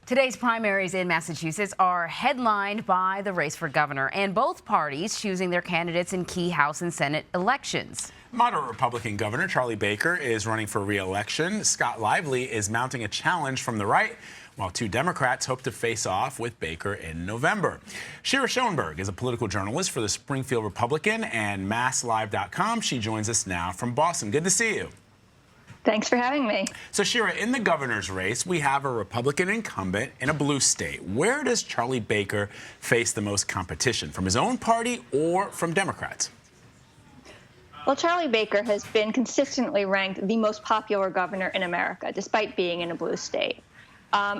Today's primaries in Massachusetts are headlined by the race for governor, and both parties choosing their candidates in key House and Senate elections. Moderate Republican Governor Charlie Baker is running for re-election. Scott Lively is mounting a challenge from the right, while two Democrats hope to face off with Baker in November. Shira Schoenberg is a political journalist for the Springfield Republican and MassLive.com. She joins us now from Boston. Good to see you. Thanks for having me. So, Shira, in the governor's race, we have a Republican incumbent in a blue state. Where does Charlie Baker face the most competition, from his own party or from Democrats? Well, Charlie Baker has been consistently ranked the most popular governor in America, despite being in a blue state.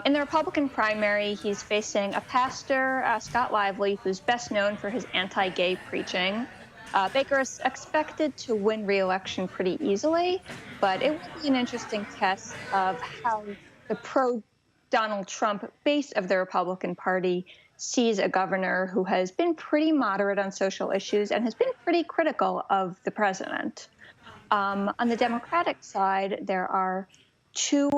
In the Republican primary, he's facing a pastor, Scott Lively, who's best known for his anti-gay preaching. Baker is expected to win re-election pretty easily, but it will be an interesting test of how the pro-Donald Trump base of the Republican Party sees a governor who has been pretty moderate on social issues and has been pretty critical of the president. On the Democratic side, there are two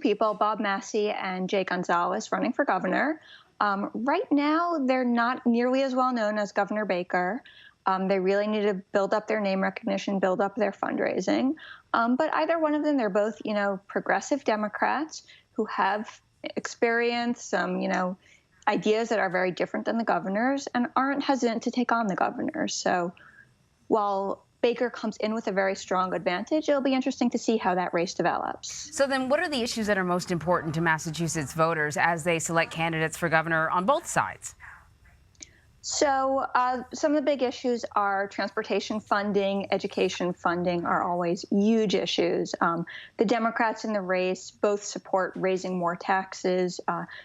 people, Bob Massey and Jay Gonzalez, running for governor. Right now, they're not nearly as well known as Governor Baker. They really need to build up their name recognition, build up their fundraising. But either one of them, they're both, progressive Democrats who have experienced some, ideas that are very different than the governor's and aren't hesitant to take on the governor. So while Baker comes in with a very strong advantage, it'll be interesting to see how that race develops. So then what are the issues that are most important to Massachusetts voters as they select candidates for governor on both sides? So some of the big issues are transportation funding, education funding are always huge issues. The Democrats in the race both support raising more taxes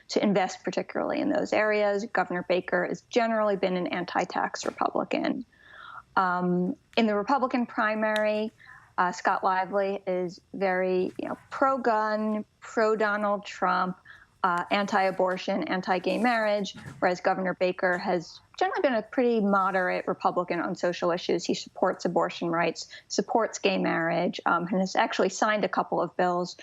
to invest particularly in those areas. Governor Baker has generally been an anti-tax Republican. In the Republican primary, Scott Lively is very pro-gun, pro-Donald Trump, anti-abortion, anti-gay marriage, whereas Governor Baker has generally been a pretty moderate Republican on social issues. He supports abortion rights, supports gay marriage, and has actually signed a couple of bills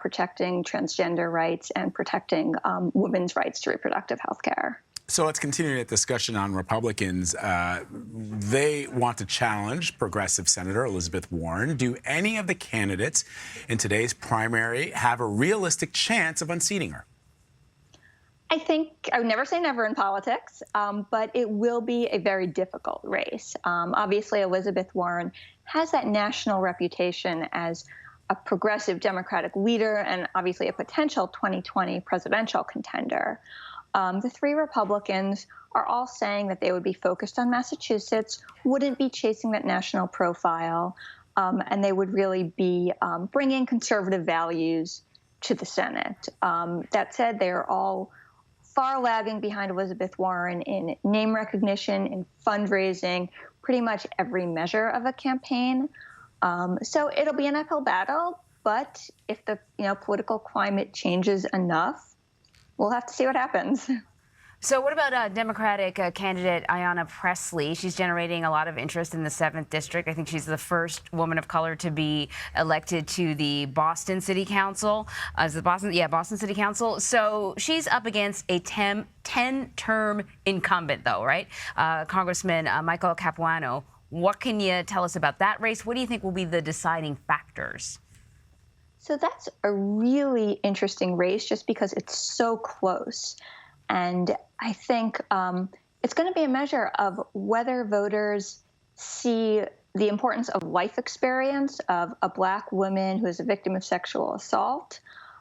protecting transgender rights and protecting women's rights to reproductive health care. So let's continue that discussion on Republicans. They want to challenge progressive Senator Elizabeth Warren. Do any of the candidates in today's primary have a realistic chance of unseating her? I think I would never say never in politics, but it will be a very difficult race. Obviously, Elizabeth Warren has that national reputation as a progressive Democratic leader and obviously a potential 2020 presidential contender. The three Republicans are all saying that they would be focused on Massachusetts, wouldn't be chasing that national profile, and they would really be bringing conservative values to the Senate. That said, they are all far lagging behind Elizabeth Warren in name recognition, in fundraising, pretty much every measure of a campaign. So it'll be an uphill battle, but if the political climate changes enough, we'll have to see what happens. So what about Democratic candidate Ayanna Pressley? She's generating a lot of interest in the 7th District. I think she's the first woman of color to be elected to the Boston City Council. Boston City Council. So she's up against a 10-term incumbent, though, right? Congressman Michael Capuano. What can you tell us about that race? What do you think will be the deciding factors? So that's a really interesting race just because it's so close. And I think it's going to be a measure of whether voters see the importance of life experience of a Black woman who is a victim of sexual assault,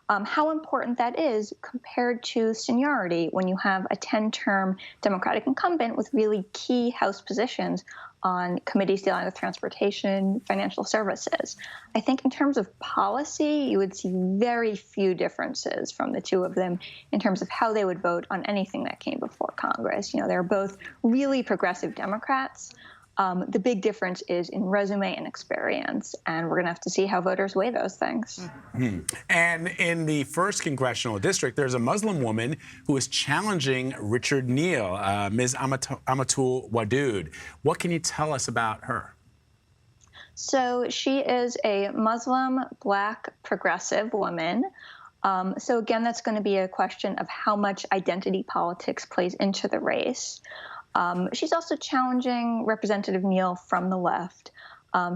how important that is compared to seniority when you have a 10-term Democratic incumbent with really key House positions on committees dealing with transportation, financial services. I think in terms of policy, you would see very few differences from the two of them in terms of how they would vote on anything that came before Congress. They're both really progressive Democrats. The big difference is in resume and experience, and we're going to have to see how voters weigh those things. Mm-hmm. And in the 1st Congressional District, there's a Muslim woman who is challenging Richard Neal, Ms. Amatul Wadood. What can you tell us about her? So she is a Muslim Black progressive woman. So again, that's going to be a question of how much identity politics plays into the race. She's also challenging Representative Neal from the left.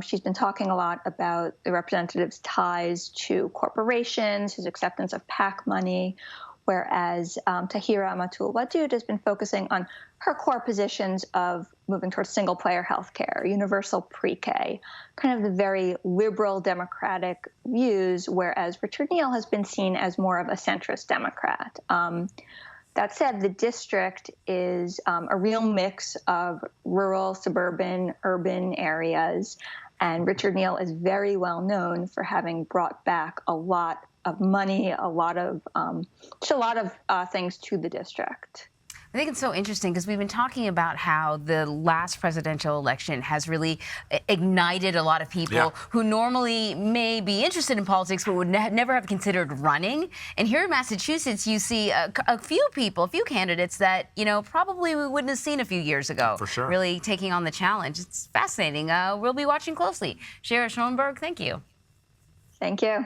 She's been talking a lot about the representative's ties to corporations, his acceptance of PAC money, whereas Tahira Amatul-Wadud has been focusing on her core positions of moving towards single-payer healthcare, universal pre-K, kind of the very liberal Democratic views, whereas Richard Neal has been seen as more of a centrist Democrat. That said, the district is a real mix of rural, suburban, urban areas, and Richard Neal is very well known for having brought back a lot of money, a lot of things to the district. I think it's so interesting because we've been talking about how the last presidential election has really ignited a lot of people who normally may be interested in politics but would never have considered running. And here in Massachusetts, you see a few candidates that, probably we wouldn't have seen a few years ago. For sure. Really taking on the challenge. It's fascinating. We'll be watching closely. Shira Schoenberg, thank you. Thank you.